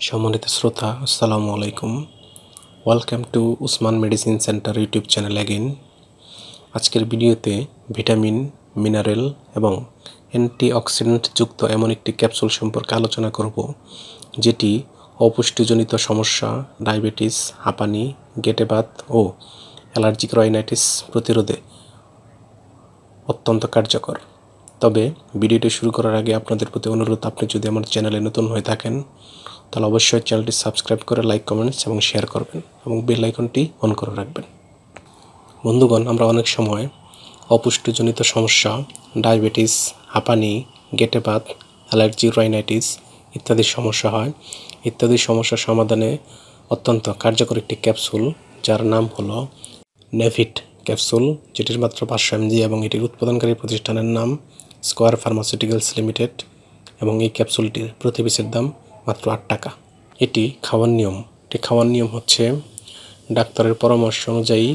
সম্মানিত শ্রোতা, আসসালামু আলাইকুম। Welcome to Usman medicine center YouTube channel again. আজকের ভিডিওতে ভিটামিন, মিনারেল এবং অ্যান্টিঅক্সিডেন্ট যুক্ত এমন একটি ক্যাপসুল সম্পর্কে আলোচনা করব, যেটি অপুষ্টিজনিত সমস্যা, ডায়াবেটিস, হাঁপানি, গেটে বাত ও অ্যালার্জিক রাইনাইটিস প্রতিরোধে অত্যন্ত কার্যকর। তবে ভিডিওটি শুরু করার আগে আপনাদের প্রতি অনুরোধ, আপনি যদি আমার চ্যানেলে নতুন হয়ে থাকেন তাহলে অবশ্যই চ্যানেলটি সাবস্ক্রাইব করে লাইক, কমেন্টস এবং শেয়ার করবেন এবং বেল আইকনটি অন করে রাখবেন। বন্ধুগণ, আমরা অনেক সময় অপুষ্টিজনিত সমস্যা, ডায়াবেটিস, হাঁপানি, গেটে বাত, অ্যালার্জি রাইনাইটিস ইত্যাদি সমস্যা হয়। ইত্যাদি সমস্যার সমাধানে অত্যন্ত কার্যকর একটি ক্যাপসুল, যার নাম হলো নেভিট ক্যাপসুল, যেটির মাত্র 500 mg এবং এটির উৎপাদনকারী প্রতিষ্ঠানের নাম স্কোয়ার ফার্মাসিউটিক্যালস লিমিটেড এবং এই ক্যাপসুলটির প্রতি পিসের দাম মাত্র 8 টাকা। এটি খাওয়ার নিয়ম হচ্ছে ডাক্তারের পরামর্শ অনুযায়ী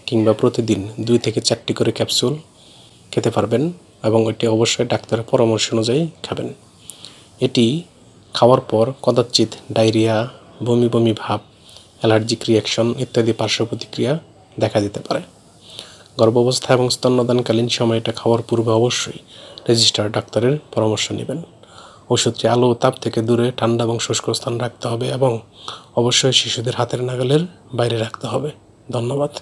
কিংবা প্রতিদিন 2 থেকে 4টি করে ক্যাপসুল খেতে পারবেন এবং এটি অবশ্যই ডাক্তারের পরামর্শ অনুযায়ী খাবেন। এটি খাওয়ার পর কদাচিৎ ডায়রিয়া, বমি ভাব, অ্যালার্জিক রিয়াকশন ইত্যাদি পার্শ্ব প্রতিক্রিয়া দেখা দিতে পারে। গর্ভাবস্থা এবং স্তন্যদানকালীন সময় এটা খাওয়ার পূর্বে অবশ্যই রেজিস্টার্ড ডাক্তারের পরামর্শ নেবেন। ওষুধটি আলো ও তাপ থেকে দূরে, ঠান্ডা এবং শুষ্ক স্থান রাখতে হবে এবং অবশ্যই শিশুদের হাতের নাগালের বাইরে রাখতে হবে। ধন্যবাদ।